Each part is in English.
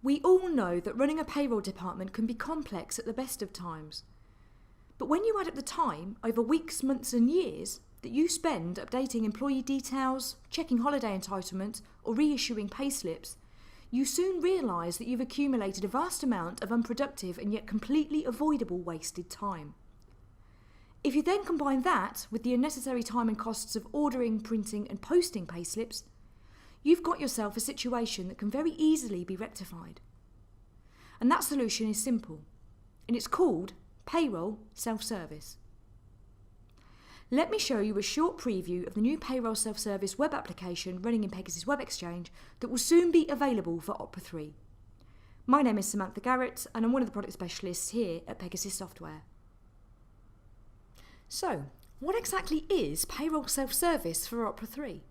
We all know that running a payroll department can be complex at the best of times. But when you add up the time over weeks, months and years that you spend updating employee details, checking holiday entitlement or reissuing payslips, you soon realise that you've accumulated a vast amount of unproductive and yet completely avoidable wasted time. If you then combine that with the unnecessary time and costs of ordering, printing and posting payslips, you've got yourself a situation that can very easily be rectified. And that solution is simple, and it's called Payroll Self-Service. Let me show you a short preview of the new Payroll Self-Service web application running in Pegasus Web Exchange that will soon be available for Opera 3. My name is Samantha Garrett and I'm one of the product specialists here at Pegasus Software. So, what exactly is Payroll Self-Service for Opera 3?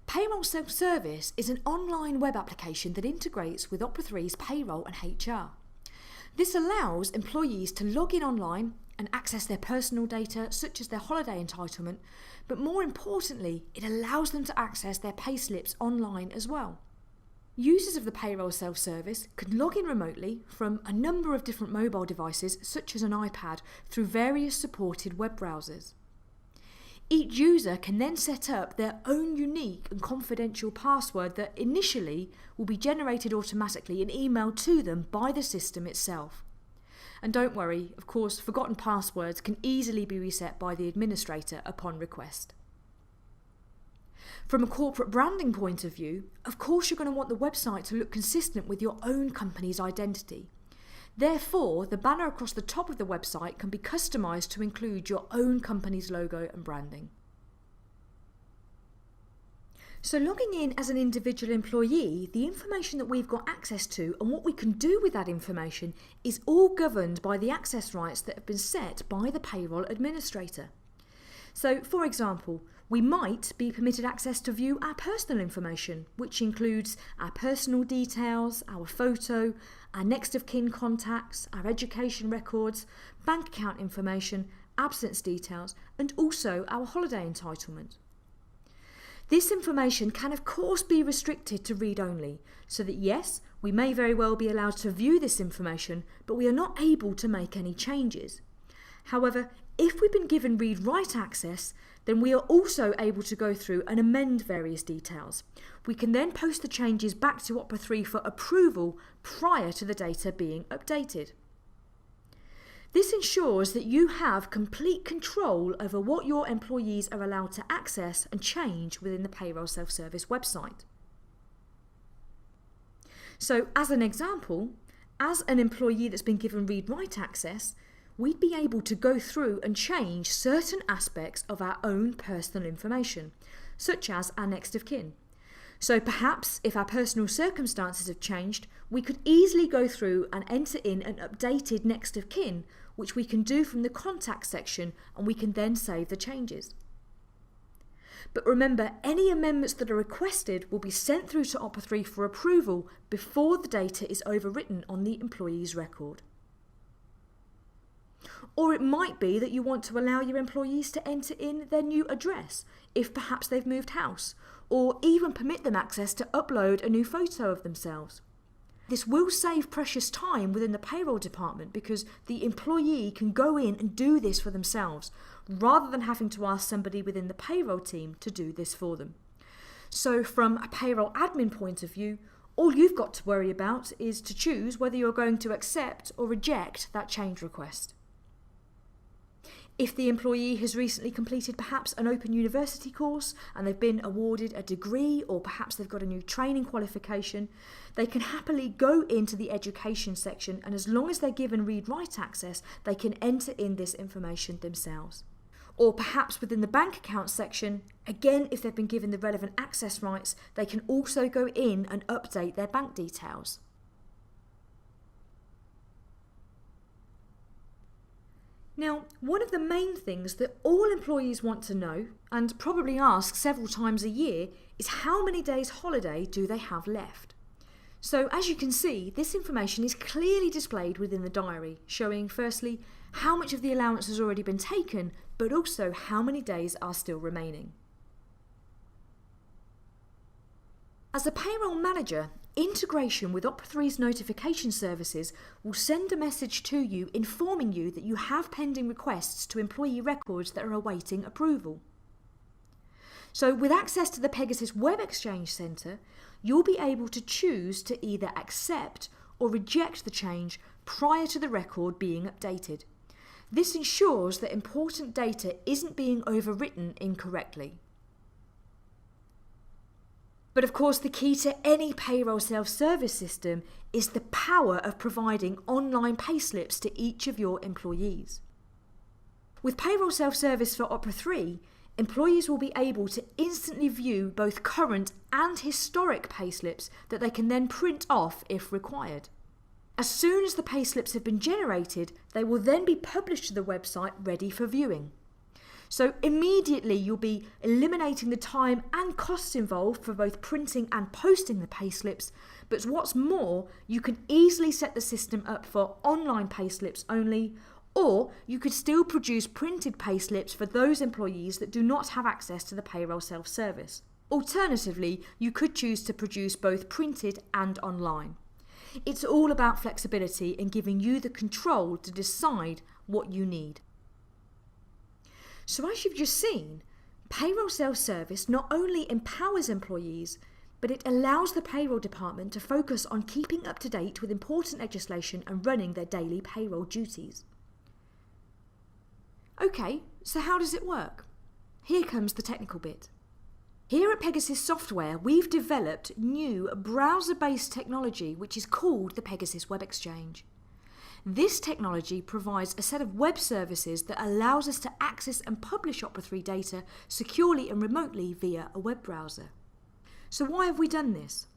Payroll Self-Service is an online web application that integrates with Opera 3's payroll and HR. This allows employees to log in online and access their personal data, such as their holiday entitlement, but more importantly, it allows them to access their payslips online as well. Users of the Payroll Self-Service can log in remotely from a number of different mobile devices, such as an iPad, through various supported web browsers. Each user can then set up their own unique and confidential password that initially will be generated automatically and emailed to them by the system itself. And don't worry, of course, forgotten passwords can easily be reset by the administrator upon request. From a corporate branding point of view, of course you're going to want the website to look consistent with your own company's identity. Therefore, the banner across the top of the website can be customised to include your own company's logo and branding. So logging in as an individual employee, the information that we've got access to and what we can do with that information is all governed by the access rights that have been set by the payroll administrator. So, for example, we might be permitted access to view our personal information, which includes our personal details, our photo, our next of kin contacts, our education records, bank account information, absence details, and also our holiday entitlement. This information can of course be restricted to read-only, so that yes, we may very well be allowed to view this information, but we are not able to make any changes. However, if we've been given read-write access, then we are also able to go through and amend various details. We can then post the changes back to Opera 3 for approval prior to the data being updated. This ensures that you have complete control over what your employees are allowed to access and change within the Payroll Self-Service website. So, as an example, as an employee that's been given read-write access, we'd be able to go through and change certain aspects of our own personal information, such as our next of kin. So perhaps if our personal circumstances have changed, we could easily go through and enter in an updated next of kin, which we can do from the contact section, and we can then save the changes. But remember, any amendments that are requested will be sent through to Opera 3 for approval before the data is overwritten on the employee's record. Or it might be that you want to allow your employees to enter in their new address, if perhaps they've moved house, or even permit them access to upload a new photo of themselves. This will save precious time within the payroll department because the employee can go in and do this for themselves, rather than having to ask somebody within the payroll team to do this for them. So from a payroll admin point of view, all you've got to worry about is to choose whether you're going to accept or reject that change request. If the employee has recently completed perhaps an open university course and they've been awarded a degree, or perhaps they've got a new training qualification, they can happily go into the education section, and as long as they're given read-write access, they can enter in this information themselves. Or perhaps within the bank account section, again, if they've been given the relevant access rights, they can also go in and update their bank details. Now, one of the main things that all employees want to know, and probably ask several times a year, is how many days holiday do they have left? So as you can see, this information is clearly displayed within the diary, showing firstly how much of the allowance has already been taken, but also how many days are still remaining. As a payroll manager, Integration with Opera 3's notification services will send a message to you informing you that you have pending requests to employee records that are awaiting approval. So with access to the Pegasus Web Exchange Centre, you'll be able to choose to either accept or reject the change prior to the record being updated. This ensures that important data isn't being overwritten incorrectly. But of course, the key to any payroll self-service system is the power of providing online payslips to each of your employees. With payroll self-service for Opera 3, employees will be able to instantly view both current and historic payslips that they can then print off if required. As soon as the payslips have been generated, they will then be published to the website ready for viewing. So immediately you'll be eliminating the time and costs involved for both printing and posting the payslips, but what's more, you can easily set the system up for online payslips only, or you could still produce printed payslips for those employees that do not have access to the payroll self-service. Alternatively, you could choose to produce both printed and online. It's all about flexibility and giving you the control to decide what you need. So as you've just seen, payroll self-service not only empowers employees, but it allows the payroll department to focus on keeping up to date with important legislation and running their daily payroll duties. Okay, so how does it work? Here comes the technical bit. Here at Pegasus Software, we've developed new browser-based technology which is called the Pegasus Web Exchange. This technology provides a set of web services that allows us to access and publish Opera 3 data securely and remotely via a web browser. So why have we done this?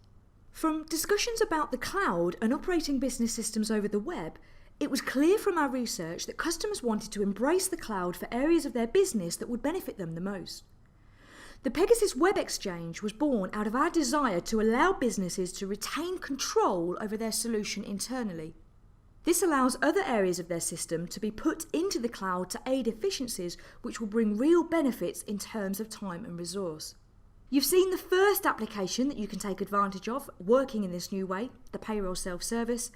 From discussions about the cloud and operating business systems over the web, it was clear from our research that customers wanted to embrace the cloud for areas of their business that would benefit them the most. The Pegasus Web Exchange was born out of our desire to allow businesses to retain control over their solution internally. This allows other areas of their system to be put into the cloud to aid efficiencies which will bring real benefits in terms of time and resource. You've seen the first application that you can take advantage of working in this new way, the payroll self-service.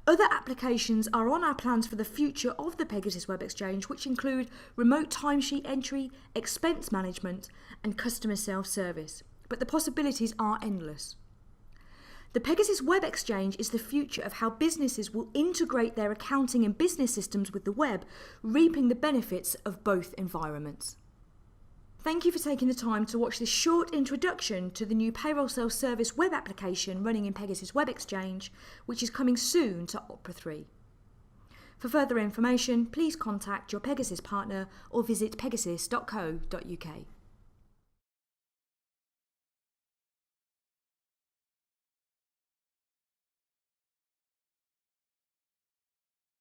Other applications are on our plans for the future of the Pegasus Web Exchange, which include remote timesheet entry, expense management and customer self-service. But the possibilities are endless. The Pegasus Web Exchange is the future of how businesses will integrate their accounting and business systems with the web, reaping the benefits of both environments. Thank you for taking the time to watch this short introduction to the new payroll self-service web application running in Pegasus Web Exchange, which is coming soon to Opera 3. For further information, please contact your Pegasus partner or visit pegasus.co.uk.